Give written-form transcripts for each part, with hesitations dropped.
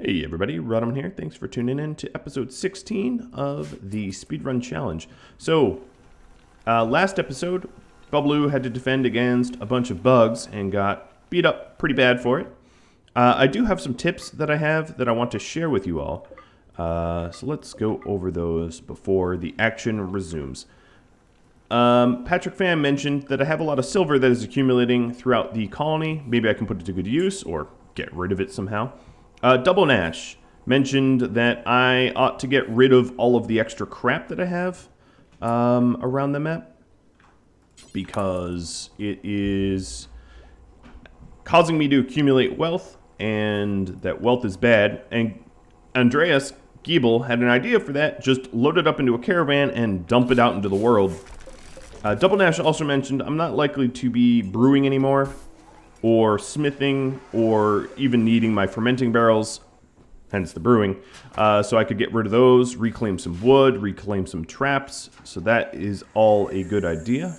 Hey everybody, Rodham here. Thanks for tuning in to episode 16 of the Speedrun Challenge. So, last episode, Bubbaloo had to defend against a bunch of bugs and got beat up pretty bad for it. I do have some tips that I have that I want to share with you all. So let's go over those before the action resumes. Patrick Pham mentioned that I have a lot of silver that is accumulating throughout the colony. Maybe I can put it to good use or get rid of it somehow. Double Nash mentioned that I ought to get rid of all of the extra crap that I have around the map because it is causing me to accumulate wealth, and that wealth is bad. And Andreas Giebel had an idea for that. Just load it up into a caravan and dump it out into the world. Double Nash also mentioned I'm not likely to be brewing anymore, or smithing, or even needing my fermenting barrels, hence the brewing. So I could get rid of those, reclaim some wood, reclaim some traps. So that is all a good idea.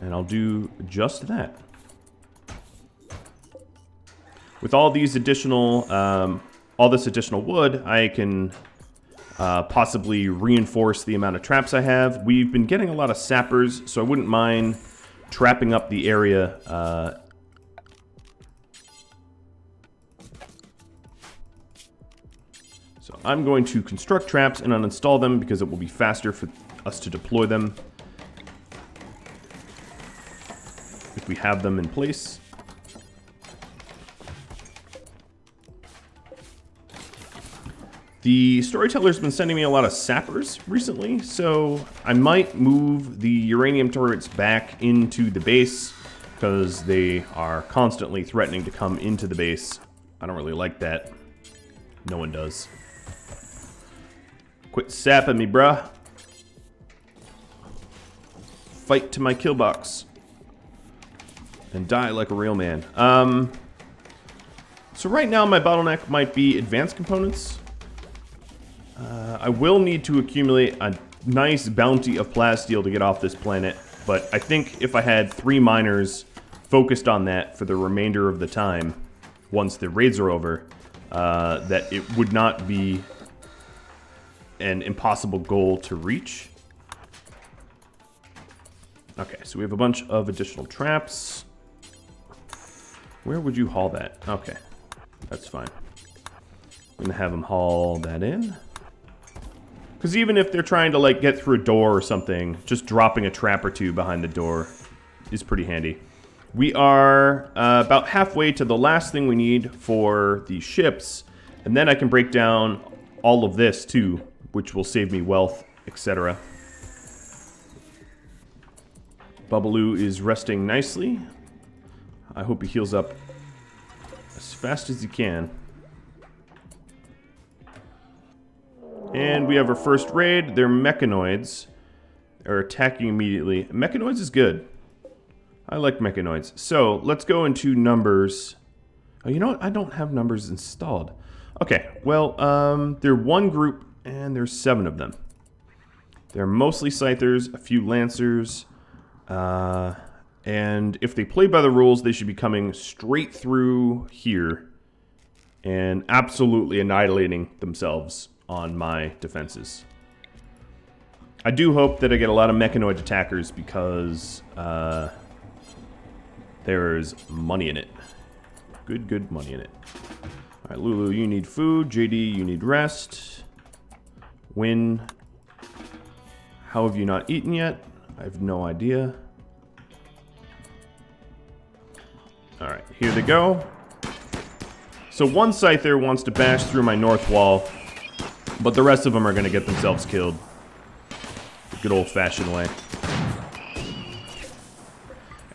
And I'll do just that. With all these additional, all this additional wood, I can possibly reinforce the amount of traps I have. We've been getting a lot of sappers, so I wouldn't mind trapping up the area. So I'm going to construct traps and uninstall them because it will be faster for us to deploy them if we have them in place. The storyteller's been sending me a lot of sappers recently, so I might move the uranium turrets back into the base because they are constantly threatening to come into the base. I don't really like that. No one does. Quit sapping me, bruh. Fight to my kill box. And die like a real man. So right now my bottleneck might be advanced components. I will need to accumulate a nice bounty of plasteel to get off this planet, but I think if I had 3 miners focused on that for the remainder of the time, once the raids are over, that it would not be an impossible goal to reach. Okay, so we have a bunch of additional traps. Where would you haul that? Okay, that's fine. I'm gonna have them haul that in. Because even if they're trying to, like, get through a door or something, just dropping a trap or two behind the door is pretty handy. We are about halfway to the last thing we need for the ships, and then I can break down all of this, too, which will save me wealth, etc. Bubbaloo is resting nicely. I hope he heals up as fast as he can. And we have our first raid. They're mechanoids. They're attacking immediately. Mechanoids is good. I like mechanoids. So, let's go into numbers. Oh, you know what? I don't have numbers installed. Okay, well, they're one group, and there's 7 of them. They're mostly scythers, a few lancers, and if they play by the rules, they should be coming straight through here and absolutely annihilating themselves on my defenses. I do hope that I get a lot of mechanoid attackers because there's money in it. Good money in it. Alright, Lulu, you need food. JD, you need rest. Win. How have you not eaten yet? I have no idea. Alright, here they go. So one scyther wants to bash through my north wall, but the rest of them are going to get themselves killed the good old-fashioned way.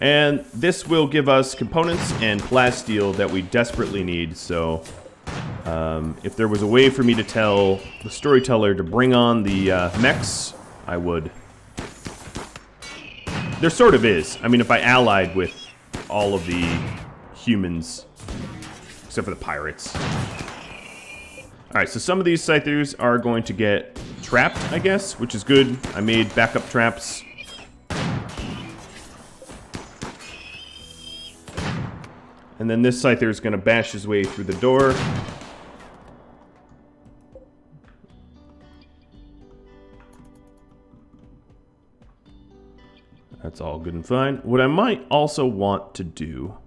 And this will give us components and plasteel that we desperately need, so if there was a way for me to tell the storyteller to bring on the mechs, I would. There sort of is. I mean, if I allied with all of the humans, except for the pirates. Alright, so some of these scythers are going to get trapped, I guess, which is good. I made backup traps. And then this scyther is going to bash his way through the door. That's all good and fine. What I might also want to do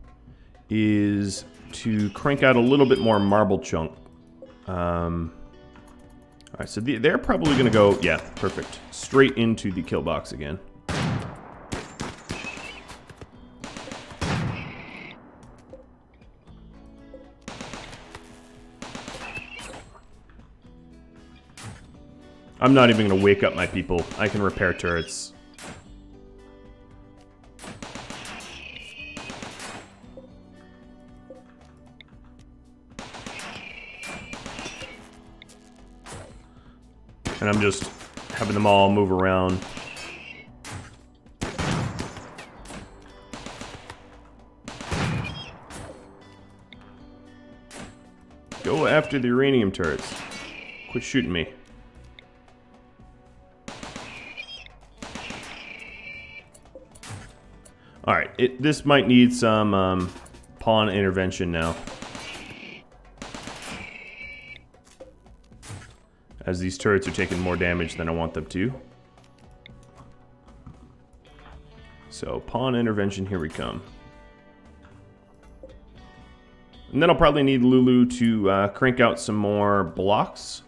is to crank out a little bit more marble chunk. Alright, so they're probably going to go, yeah, perfect, straight into the kill box again. I'm not even going to wake up my people. I can repair turrets. And I'm just having them all move around. Go after the uranium turrets. Quit shooting me. Alright, this might need some pawn intervention now. As these turrets are taking more damage than I want them to. So, pawn intervention, here we come. And then I'll probably need Lulu to crank out some more blocks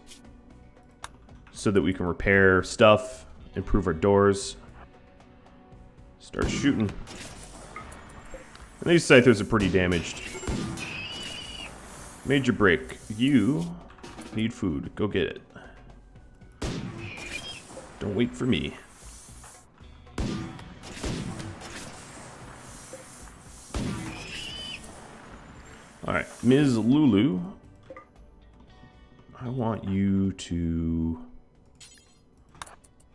so that we can repair stuff, improve our doors. Start shooting. And these scythers are pretty damaged. Major break. You need food. Go get it. Don't wait for me. Alright, Ms. Lulu. I want you to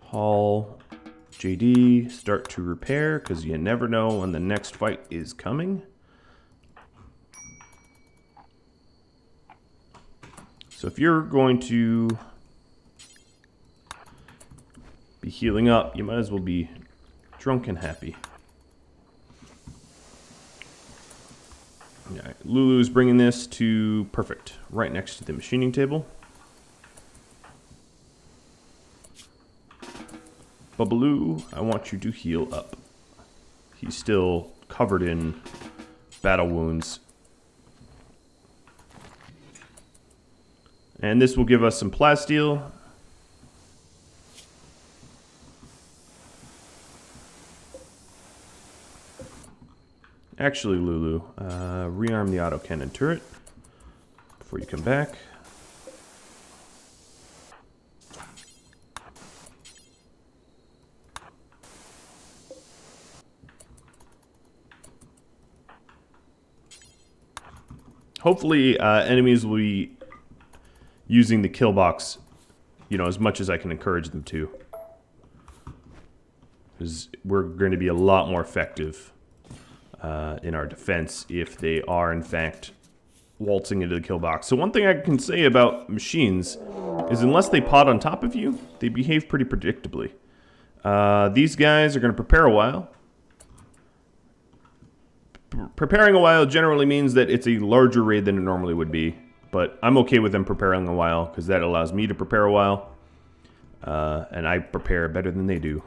haul JD, start to repair, because you never know when the next fight is coming. So if you're going to be healing up, you might as well be drunk and happy. Yeah, Lulu's bringing this to perfect, right next to the machining table. Bubbaloo, I want you to heal up. He's still covered in battle wounds. And this will give us some plasteel. Actually, Lulu, rearm the autocannon turret before you come back. Hopefully, enemies will be using the kill box, as much as I can encourage them to. Because we're going to be a lot more effective in our defense if they are, in fact, waltzing into the kill box. So one thing I can say about machines is unless they pod on top of you, they behave pretty predictably. These guys are going to prepare a while. Preparing a while generally means that it's a larger raid than it normally would be. But I'm okay with them preparing a while, because that allows me to prepare a while. And I prepare better than they do.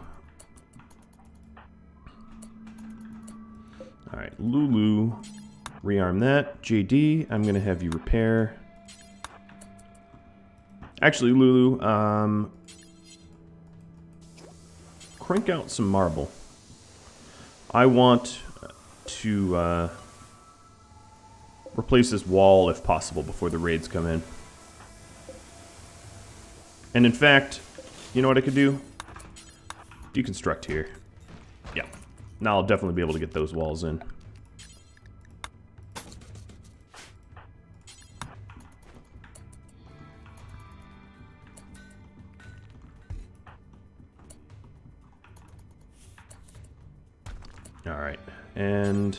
Alright, Lulu, rearm that. JD, I'm going to have you repair. Actually, Lulu, crank out some marble. I want to replace this wall if possible before the raids come in. And in fact, you know what I could do? Deconstruct here. Yeah. Now I'll definitely be able to get those walls in. Alright, and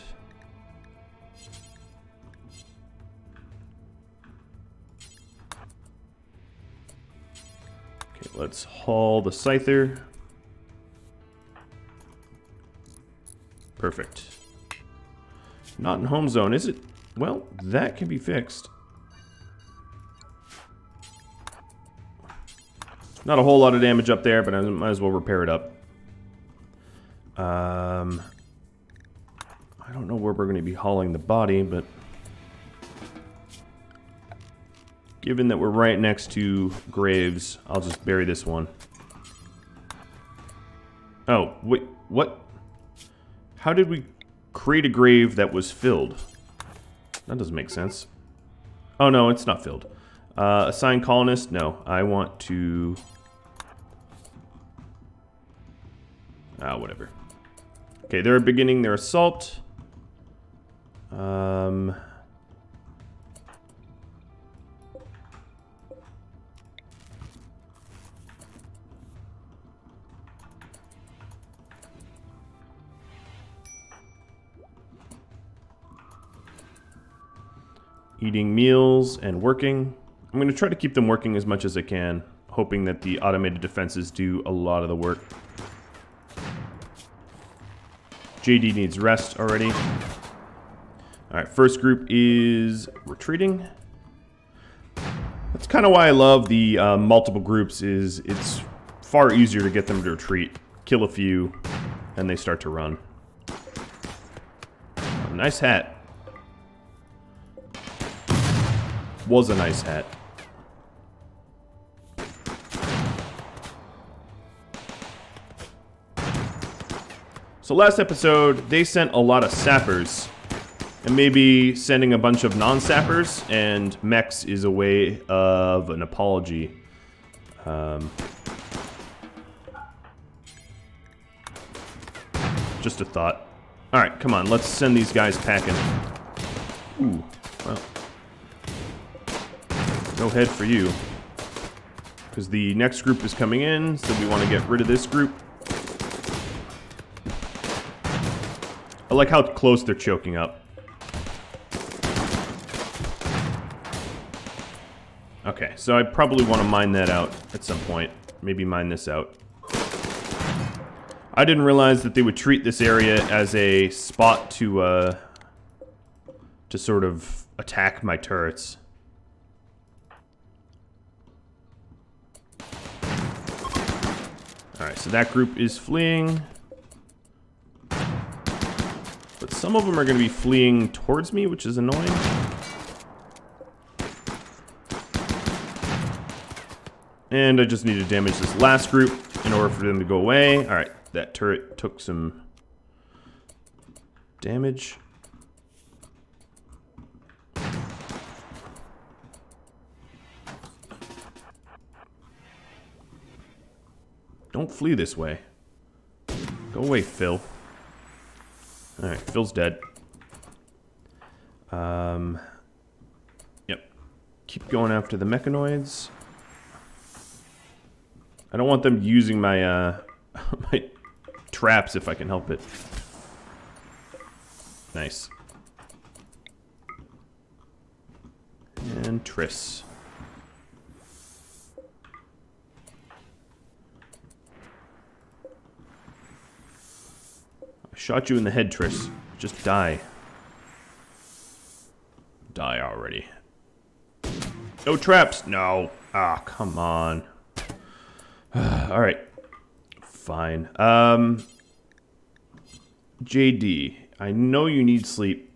okay, let's haul the scyther. Perfect. Not in home zone, is it? Well, that can be fixed. Not a whole lot of damage up there, but I might as well repair it up. I don't know where we're going to be hauling the body, but given that we're right next to graves, I'll just bury this one. Oh, wait, what? How did we create a grave that was filled? That doesn't make sense. Oh, no, it's not filled. Assign colonist? No, I want to... whatever. Okay, they're beginning their assault. Eating meals and working. I'm going to try to keep them working as much as I can, hoping that the automated defenses do a lot of the work. JD needs rest already. Alright, first group is retreating. That's kind of why I love the multiple groups, is it's far easier to get them to retreat. Kill a few, and they start to run. Oh, nice hat. Was a nice hat. So last episode, they sent a lot of sappers. And maybe sending a bunch of non-sappers and mechs is a way of an apology. Just a thought. Alright, come on, let's send these guys packing. Ooh, well. No head for you. Because the next group is coming in, so we want to get rid of this group. I like how close they're choking up. Okay, so I probably want to mine that out at some point. Maybe mine this out. I didn't realize that they would treat this area as a spot to sort of attack my turrets. Alright, so that group is fleeing. But some of them are going to be fleeing towards me, which is annoying. And I just need to damage this last group in order for them to go away. Alright, that turret took some damage. Don't flee this way. Go away, Phil. Alright, Phil's dead. Yep. Keep going after the mechanoids. I don't want them using my, my traps if I can help it. Nice. And Triss. I shot you in the head, Triss. Just die. Die already. No traps! No. Ah, come on. Alright. Fine. JD, I know you need sleep.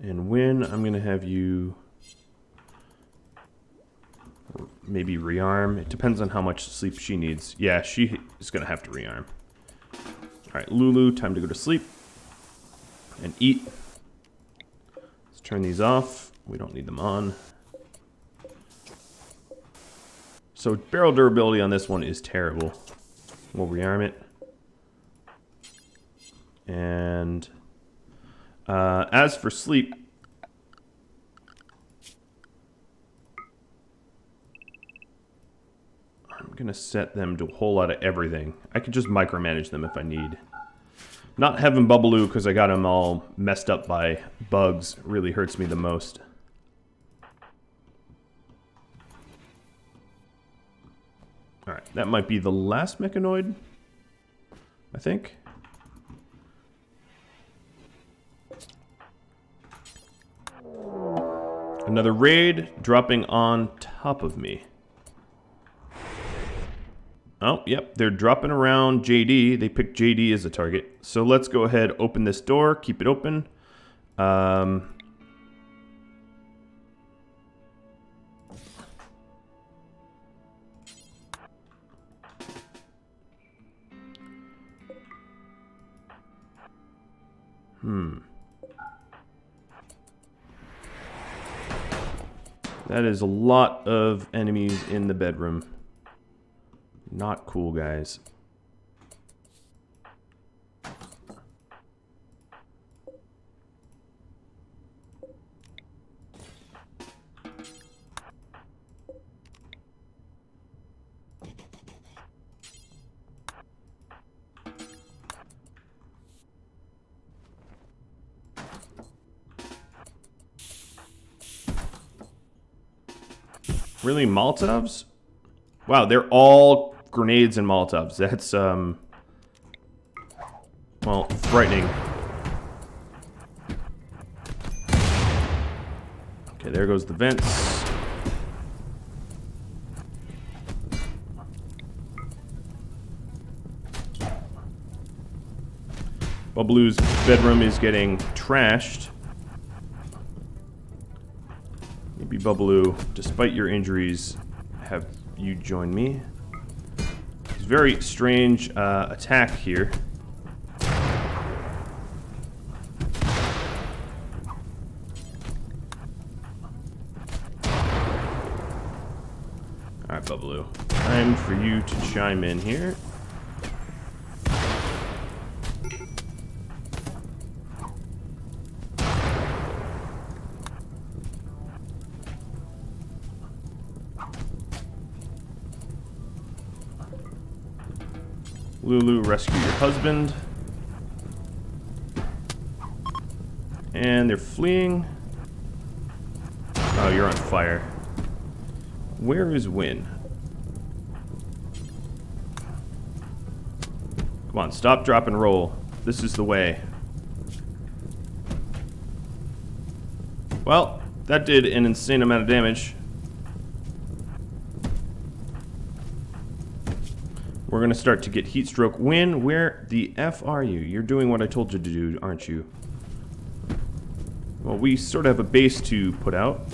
And when I'm going to have you maybe rearm. It depends on how much sleep she needs. Yeah, she is going to have to rearm. Alright, Lulu, time to go to sleep. And eat. Let's turn these off. We don't need them on. So barrel durability on this one is terrible. We'll rearm it. And as for sleep, I'm going to set them to a whole lot of everything. I could just micromanage them if I need. Not having Bubbaloo because I got him all messed up by bugs really hurts me the most. Alright, that might be the last mechanoid, I think. Another raid dropping on top of me. Oh, yep, they're dropping around JD. They picked JD as a target. So let's go ahead, open this door, keep it open. That is a lot of enemies in the bedroom. Not cool, guys. Really, Molotovs? Wow, they're all grenades and Molotovs. That's, well, frightening. Okay, there goes the vents. Bubblu's bedroom is getting trashed. Maybe Bubbloo, despite your injuries, have you join me? It's a very strange attack here. Alright, Bubbloo. Time for you to chime in here. Lulu, rescue your husband. And they're fleeing. Oh, you're on fire. Where is Win? Come on, stop, drop, and roll. This is the way. Well, that did an insane amount of damage. We're going to start to get heat stroke. Win, where the F are you? You're doing what I told you to do, aren't you? Well, we sort of have a base to put out.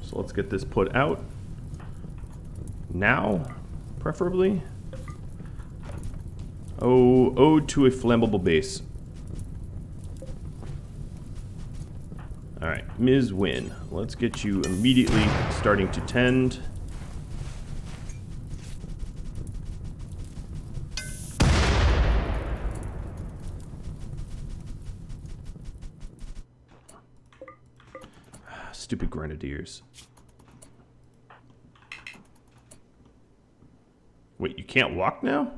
So let's get this put out. Now, preferably. Oh, ode to a flammable base. Alright, Ms. Win. Let's get you immediately starting to tend. Stupid grenadiers. Wait, you can't walk now?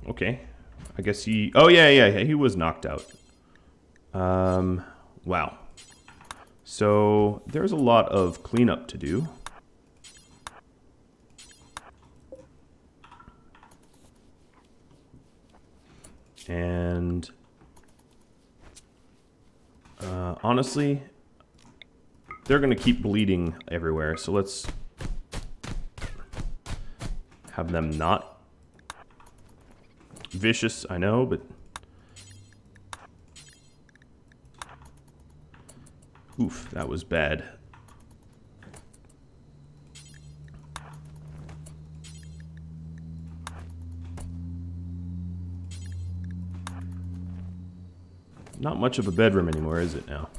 Okay. I guess he... Oh, yeah, he was knocked out. Wow. So, there's a lot of cleanup to do. And... honestly, they're going to keep bleeding everywhere, so let's have them not. Vicious, I know, but... Oof, that was bad. Not much of a bedroom anymore, is it now?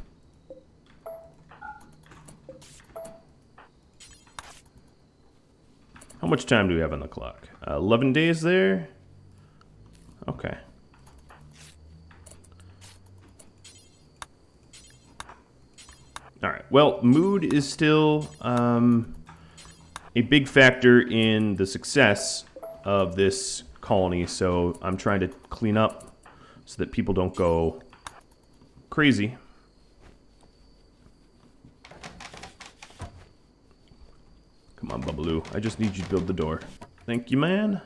How much time do we have on the clock? 11 days there? Okay. Alright, well, mood is still a big factor in the success of this colony, so I'm trying to clean up so that people don't go crazy. Come on, Bubbaloo. I just need you to build the door. Thank you, man.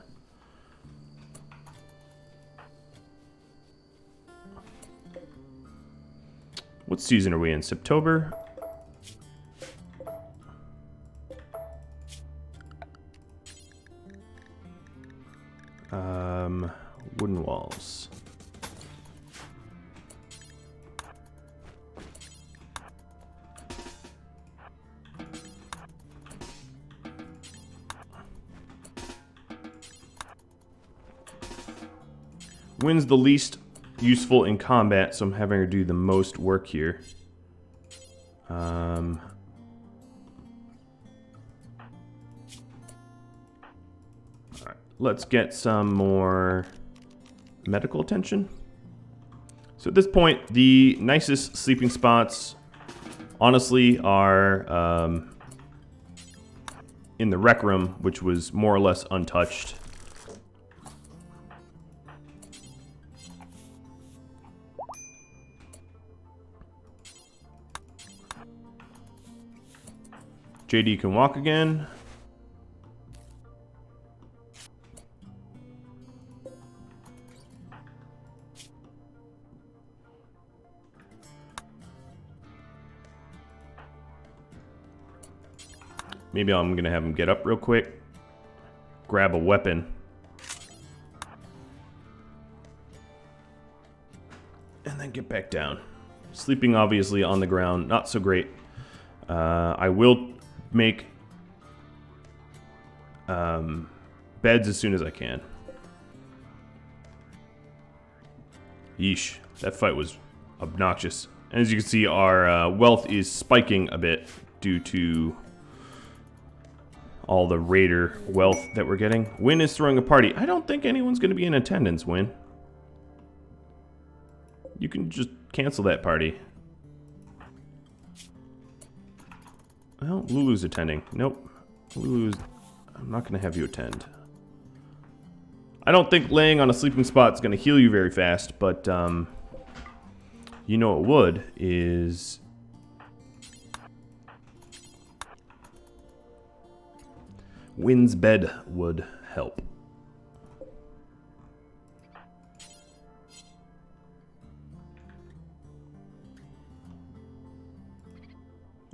What season are we in? September? Wooden walls. Wind's the least useful in combat, so I'm having her do the most work here. Alright, let's get some more medical attention. So at this point, the nicest sleeping spots, honestly, are in the rec room, which was more or less untouched. JD can walk again. Maybe I'm gonna have him get up real quick, grab a weapon, and then get back down. Sleeping obviously on the ground, not so great. I will make beds as soon as I can. Yeesh, that fight was obnoxious. And as you can see, our wealth is spiking a bit due to all the raider wealth that we're getting. Win is throwing a party. I don't think anyone's going to be in attendance, Win. You can just cancel that party. Well, Lulu's attending. Nope. Lulu's... I'm not going to have you attend. I don't think laying on a sleeping spot is going to heal you very fast, but, you know what would is... Win's bed would help.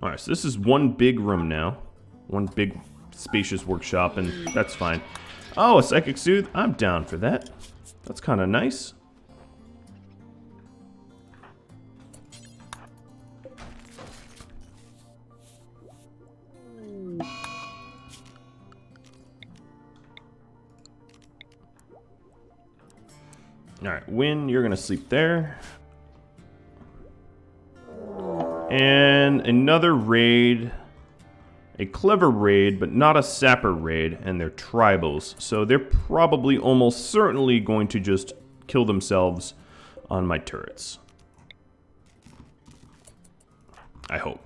Alright, so this is one big room now. One big spacious workshop, and that's fine. Oh, a psychic soothe? I'm down for that. That's kind of nice. Alright, Win, you're gonna sleep there. And another raid. A clever raid, but not a sapper raid, and they're tribals. So they're probably almost certainly going to just kill themselves on my turrets. I hope.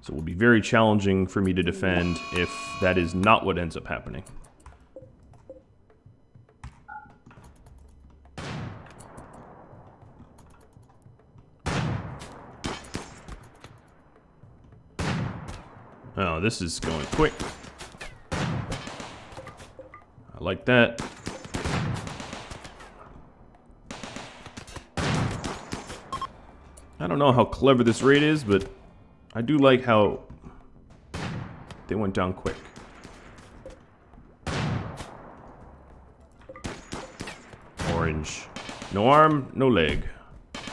So it will be very challenging for me to defend if that is not what ends up happening. Oh, this is going quick. I like that. I don't know how clever this raid is, but I do like how they went down quick. Orange. No arm, no leg.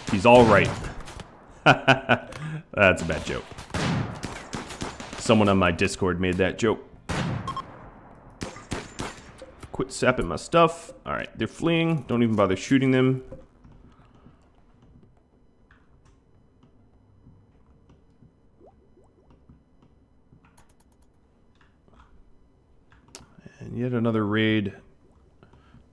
He's all right. That's a bad joke. Someone on my Discord made that joke. Quit sapping my stuff. Alright, they're fleeing. Don't even bother shooting them. And yet another raid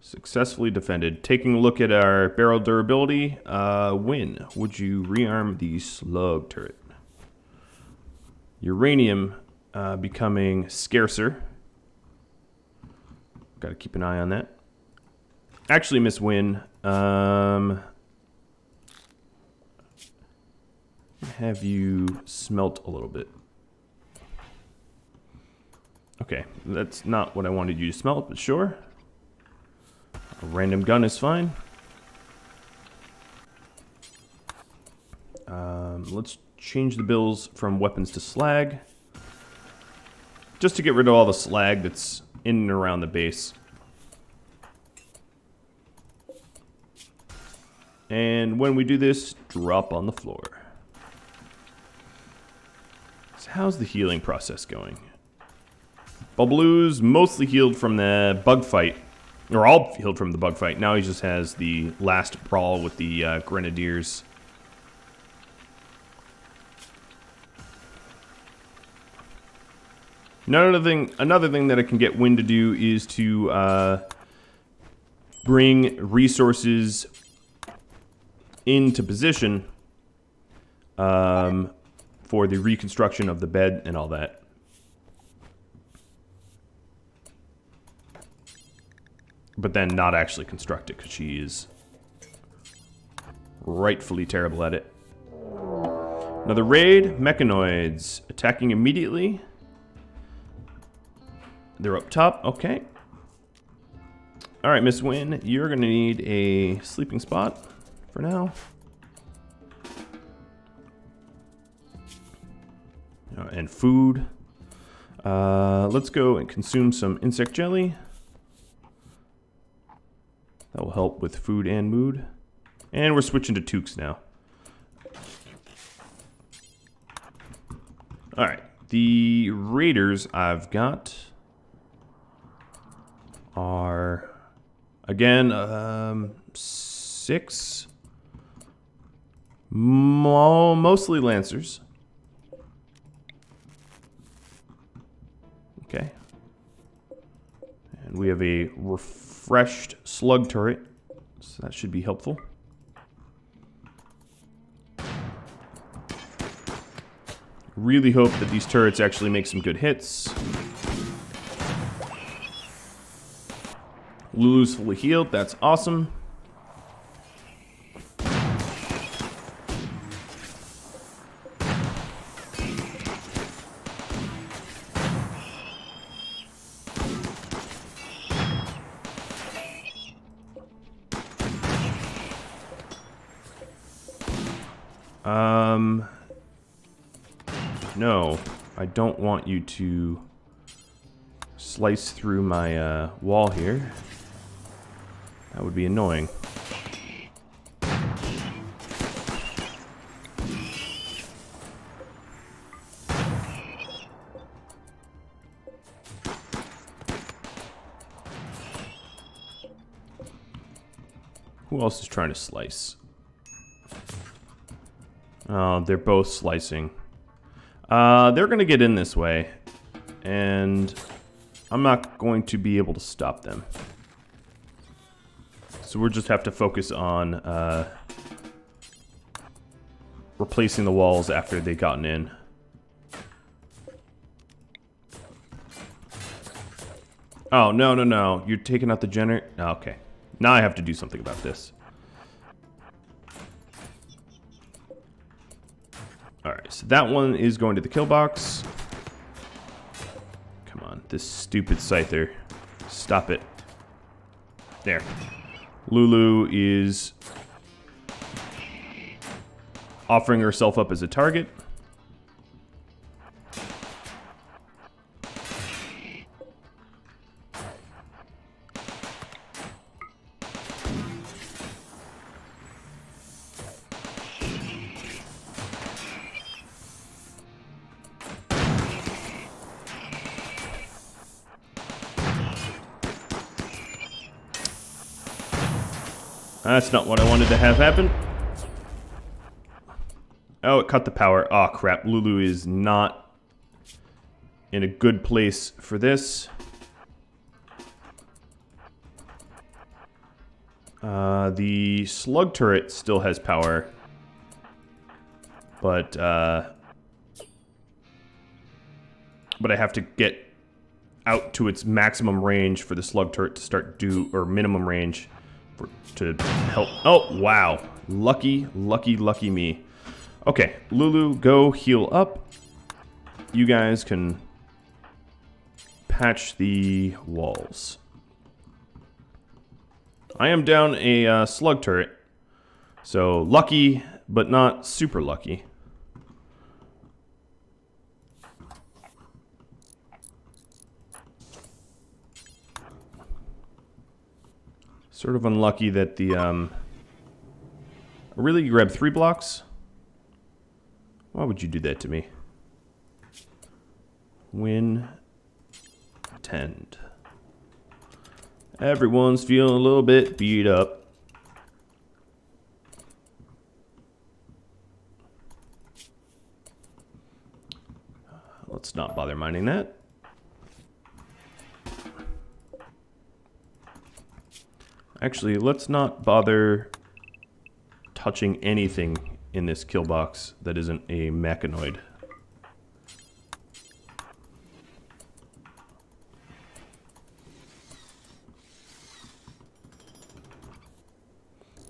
successfully defended. Taking a look at our barrel durability. Win. Would you rearm the slug turret? Uranium becoming scarcer. Got to keep an eye on that. Actually, Miss Wynn, have you smelt a little bit? Okay, that's not what I wanted you to smelt, but sure. A random gun is fine. Let's change the bills from weapons to slag. Just to get rid of all the slag that's in and around the base. And when we do this, drop on the floor. So how's the healing process going? Bubbaloo's mostly healed from the bug fight. Or all healed from the bug fight. Now he just has the last brawl with the grenadiers. Another thing that I can get Wynn to do is to bring resources into position for the reconstruction of the bed and all that. But then not actually construct it because she is rightfully terrible at it. Another raid, mechanoids attacking immediately. They're up top, okay. Alright, Miss Wynn, you're gonna need a sleeping spot for now. And food. Let's go and consume some insect jelly. That will help with food and mood. And we're switching to toques now. Alright, the raiders I've got are, again, 6. Mostly lancers. Okay. And we have a refreshed slug turret, so that should be helpful. Really hope that these turrets actually make some good hits. Lulu's fully healed, that's awesome. No, I don't want you to slice through my wall here. That would be annoying. Who else is trying to slice? Oh, they're both slicing. They're going to get in this way, and I'm not going to be able to stop them. So we'll just have to focus on replacing the walls after they've gotten in. Oh, no, no, no. You're taking out the generator? Okay. Now I have to do something about this. Alright, so that one is going to the kill box. Come on, this stupid scyther. Stop it. There. Lulu is offering herself up as a target. That's not what I wanted to have happen. Oh, it cut the power. Oh, crap. Lulu is not in a good place for this. The slug turret still has power. But I have to get out to its maximum range for the slug turret to start or minimum range to help. Oh, wow. Lucky, lucky, lucky me. Okay, Lulu, go heal up. You guys can patch the walls. I am down a slug turret. So lucky, but not super lucky. Sort of unlucky that the, really, you grab 3 blocks? Why would you do that to me? Win. Tend. Everyone's feeling a little bit beat up. Let's not bother mining that. Actually, let's not bother touching anything in this kill box that isn't a mechanoid.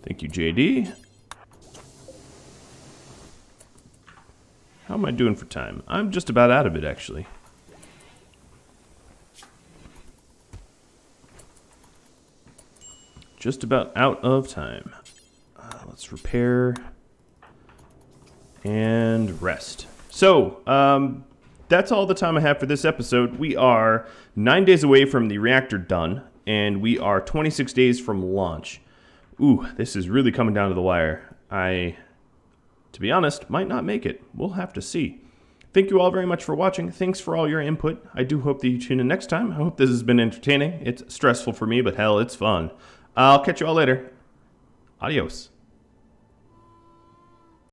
Thank you, JD. How am I doing for time? I'm just about out of it, actually. Just about out of time. Let's repair and rest. So, that's all the time I have for this episode. We are 9 days away from the reactor done, and we are 26 days from launch. Ooh, this is really coming down to the wire. To be honest, might not make it. We'll have to see. Thank you all very much for watching. Thanks for all your input. I do hope that you tune in next time. I hope this has been entertaining. It's stressful for me, but hell, it's fun. I'll catch you all later. Adios.